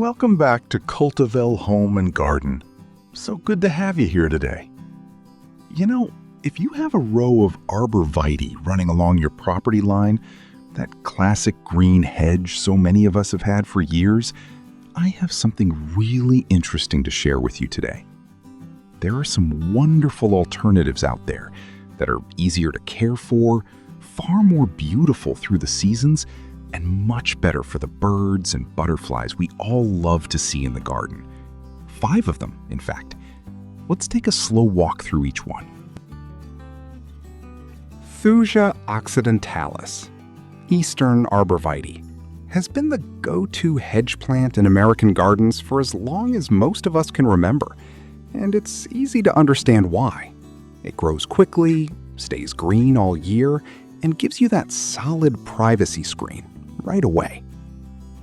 Welcome back to Cultivel Home and Garden. So good to have you here today. You know, if you have a row of arborvitae running along your property line, that classic green hedge so many of us have had for years, I have something really interesting to share with you today. There are some wonderful alternatives out there that are easier to care for, far more beautiful through the seasons, and much better for the birds and butterflies we all love to see in the garden. 5 of them, in fact. Let's take a slow walk through each one. Thuja occidentalis, Eastern arborvitae, has been the go-to hedge plant in American gardens for as long as most of us can remember, and it's easy to understand why. It grows quickly, stays green all year, and gives you that solid privacy screen right away.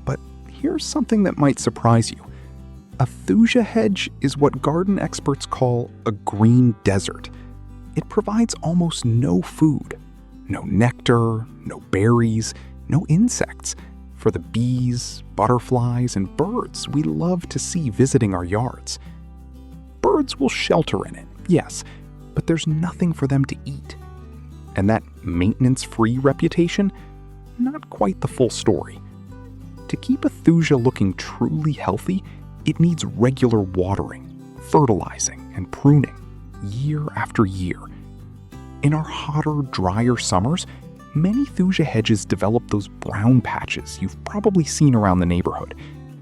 But here's something that might surprise you. A Thuja hedge is what garden experts call a green desert. It provides almost no food, no nectar, no berries, no insects for the bees, butterflies, and birds we love to see visiting our yards. Birds will shelter in it, yes, but there's nothing for them to eat. And that maintenance-free reputation? Not quite the full story. To keep a Thuja looking truly healthy, it needs regular watering, fertilizing, and pruning, year after year. In our hotter, drier summers, many Thuja hedges develop those brown patches you've probably seen around the neighborhood,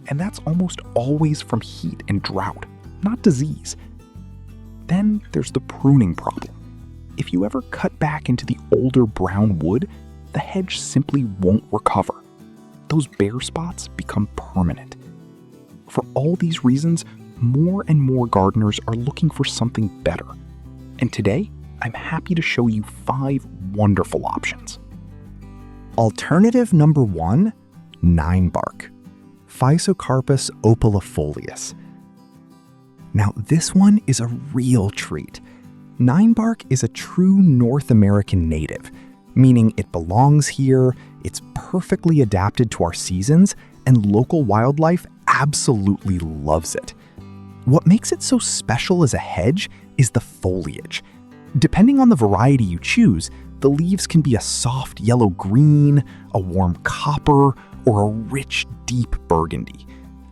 and that's almost always from heat and drought, not disease. Then there's the pruning problem. If you ever cut back into the older brown wood, the hedge simply won't recover. Those bare spots become permanent. For all these reasons, more and more gardeners are looking for something better. And today, I'm happy to show you 5 wonderful options. Alternative number 1, Ninebark, Physocarpus opulifolius. Now this one is a real treat. Ninebark is a true North American native, meaning it belongs here, it's perfectly adapted to our seasons, and local wildlife absolutely loves it. What makes it so special as a hedge is the foliage. Depending on the variety you choose, the leaves can be a soft yellow-green, a warm copper, or a rich, deep burgundy.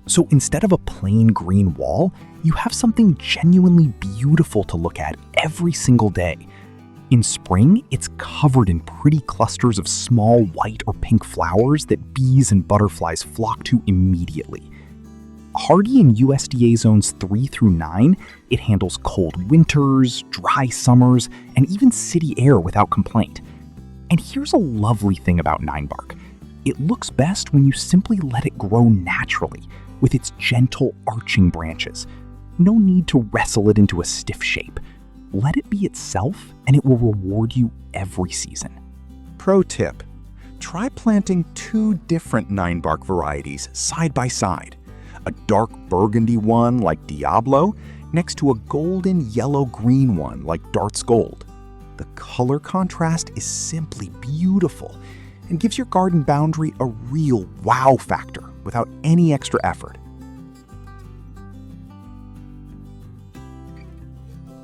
So instead of a plain green wall, you have something genuinely beautiful to look at every single day. In spring, it's covered in pretty clusters of small white or pink flowers that bees and butterflies flock to immediately. Hardy in USDA zones 3 through 9, it handles cold winters, dry summers, and even city air without complaint. And here's a lovely thing about Ninebark. It looks best when you simply let it grow naturally, with its gentle arching branches. No need to wrestle it into a stiff shape. Let it be itself, and it will reward you every season. Pro tip: try planting 2 different Ninebark varieties side by side. A dark burgundy one like Diablo next to a golden yellow-green one like Dart's Gold. The color contrast is simply beautiful and gives your garden boundary a real wow factor without any extra effort.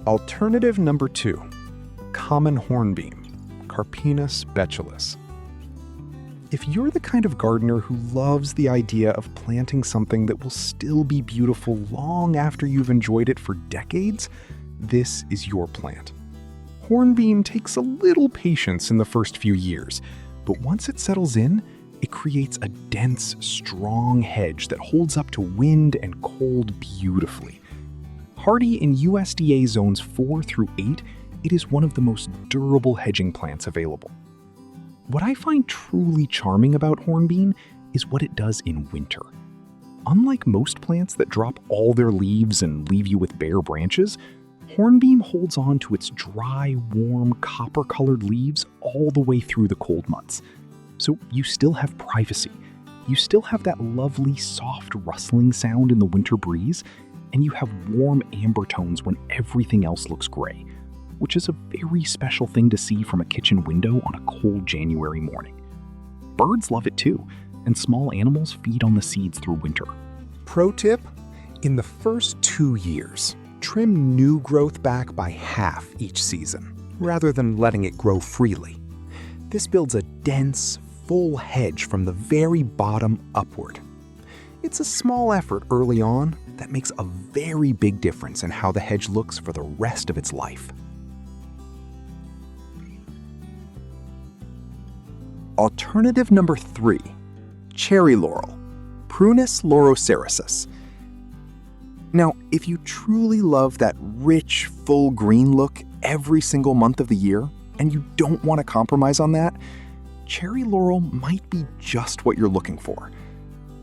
Alternative number 2, common hornbeam, Carpinus betulus. If you're the kind of gardener who loves the idea of planting something that will still be beautiful long after you've enjoyed it for decades, this is your plant. Hornbeam takes a little patience in the first few years, but once it settles in, it creates a dense, strong hedge that holds up to wind and cold beautifully. Hardy in USDA zones 4 through 8, it is one of the most durable hedging plants available. What I find truly charming about hornbeam is what it does in winter. Unlike most plants that drop all their leaves and leave you with bare branches, hornbeam holds on to its dry, warm, copper-colored leaves all the way through the cold months. So you still have privacy. You still have that lovely, soft, rustling sound in the winter breeze, and you have warm amber tones when everything else looks gray, which is a very special thing to see from a kitchen window on a cold January morning. Birds love it too, and small animals feed on the seeds through winter. Pro tip: in the first 2 years, trim new growth back by half each season, rather than letting it grow freely. This builds a dense, full hedge from the very bottom upward. It's a small effort early on that makes a very big difference in how the hedge looks for the rest of its life. Alternative number 3, cherry laurel, Prunus laurocerasus. Now, if you truly love that rich, full green look every single month of the year, and you don't want to compromise on that, cherry laurel might be just what you're looking for.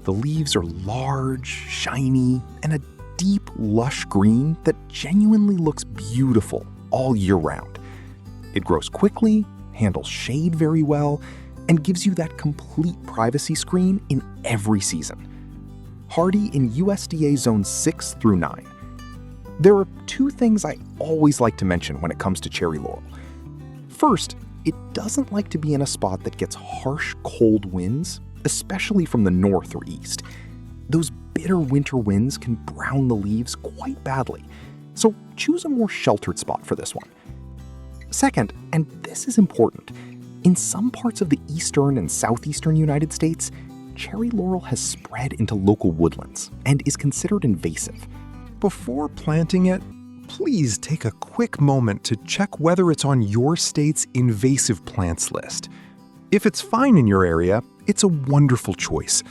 The leaves are large, shiny, and a deep, lush green that genuinely looks beautiful all year round. It grows quickly, handles shade very well, and gives you that complete privacy screen in every season. Hardy in USDA zones 6 through 9. There are 2 things I always like to mention when it comes to cherry laurel. First, it doesn't like to be in a spot that gets harsh, cold winds, especially from the north or east. Those bitter winter winds can brown the leaves quite badly, so choose a more sheltered spot for this one. Second, and this is important, in some parts of the eastern and southeastern United States, cherry laurel has spread into local woodlands and is considered invasive. Before planting it, please take a quick moment to check whether it's on your state's invasive plants list. If it's fine in your area, it's a wonderful choice.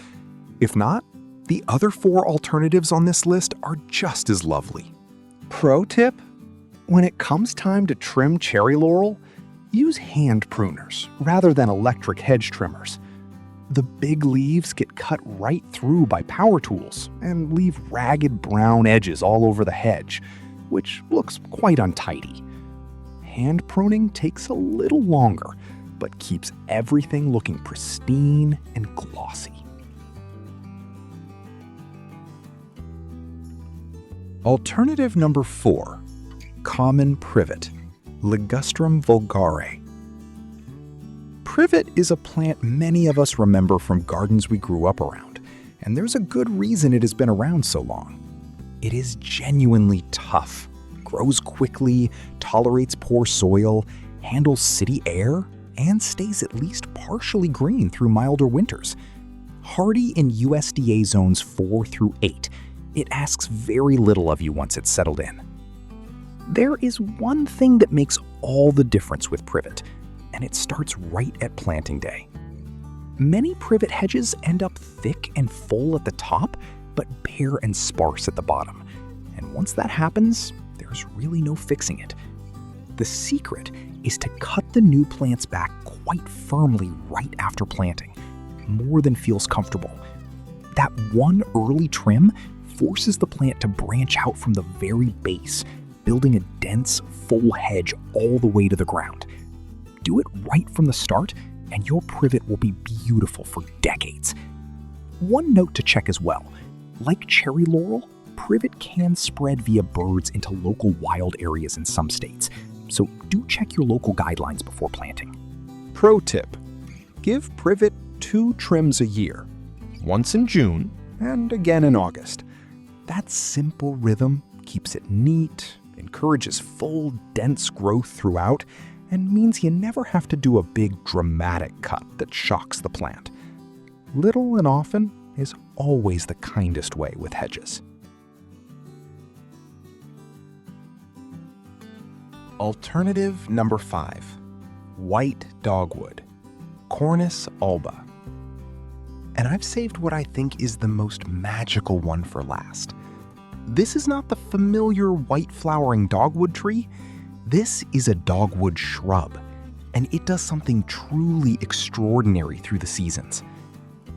If not, the other 4 alternatives on this list are just as lovely. Pro tip: when it comes time to trim cherry laurel, use hand pruners rather than electric hedge trimmers. The big leaves get cut right through by power tools and leave ragged brown edges all over the hedge, which looks quite untidy. Hand pruning takes a little longer, but keeps everything looking pristine and glossy. Alternative number 4, common privet, Ligustrum vulgare. Privet is a plant many of us remember from gardens we grew up around, and there's a good reason it has been around so long. It is genuinely tough, grows quickly, tolerates poor soil, handles city air, and stays at least partially green through milder winters. Hardy in USDA zones 4 through 8, it asks very little of you once it's settled in. There is one thing that makes all the difference with privet, and it starts right at planting day. Many privet hedges end up thick and full at the top, but bare and sparse at the bottom. And once that happens, there's really no fixing it. The secret is to cut the new plants back quite firmly right after planting, more than feels comfortable. That one early trim forces the plant to branch out from the very base, building a dense, full hedge all the way to the ground. Do it right from the start, and your privet will be beautiful for decades. One note to check as well: like cherry laurel, privet can spread via birds into local wild areas in some states, so do check your local guidelines before planting. Pro tip: give privet 2 trims a year, once in June and again in August. That simple rhythm keeps it neat, encourages full, dense growth throughout, and means you never have to do a big, dramatic cut that shocks the plant. Little and often is always the kindest way with hedges. Alternative number 5, white dogwood, Cornus alba. And I've saved what I think is the most magical one for last. This is not the familiar white flowering dogwood tree. This is a dogwood shrub, and it does something truly extraordinary through the seasons.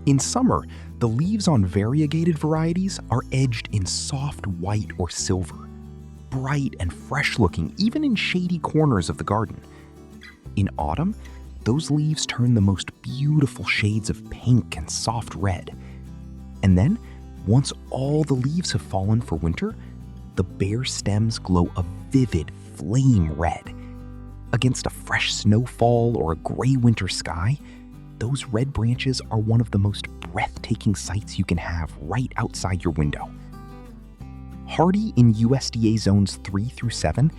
In summer, the leaves on variegated varieties are edged in soft white or silver, bright and fresh looking even in shady corners of the garden. In autumn, those leaves turn the most beautiful shades of pink and soft red. And then, once all the leaves have fallen for winter, the bare stems glow a vivid flame red. Against a fresh snowfall or a gray winter sky, those red branches are one of the most breathtaking sights you can have right outside your window. Hardy in USDA zones 3 through 7,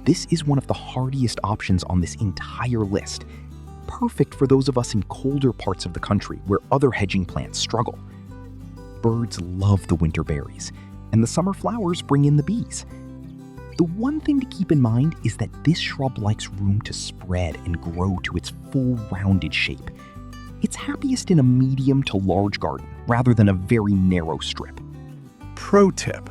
this is one of the hardiest options on this entire list. Perfect for those of us in colder parts of the country where other hedging plants struggle. Birds love the winter berries, and the summer flowers bring in the bees. The one thing to keep in mind is that this shrub likes room to spread and grow to its full rounded shape. It's happiest in a medium to large garden rather than a very narrow strip. Pro tip: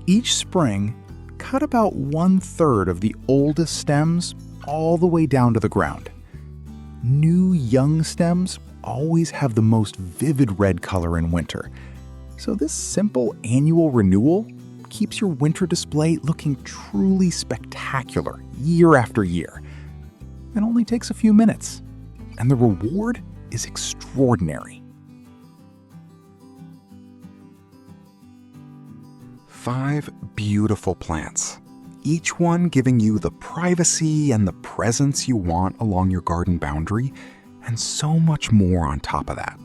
each spring, cut about 1/3 of the oldest stems all the way down to the ground. New young stems always have the most vivid red color in winter, so this simple annual renewal keeps your winter display looking truly spectacular year after year. It only takes a few minutes, and the reward is extraordinary. 5 beautiful plants, each one giving you the privacy and the presence you want along your garden boundary, and so much more on top of that.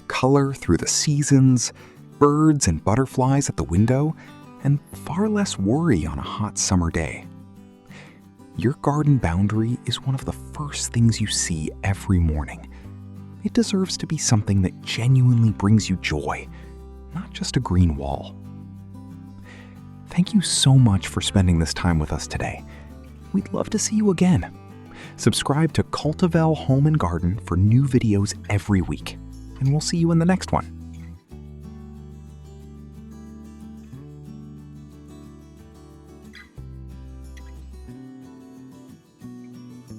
Color through the seasons, birds and butterflies at the window, and far less worry on a hot summer day. Your garden boundary is one of the first things you see every morning. It deserves to be something that genuinely brings you joy, not just a green wall. Thank you so much for spending this time with us today. We'd love to see you again. Subscribe to Cultivel Home and Garden for new videos every week, and we'll see you in the next one.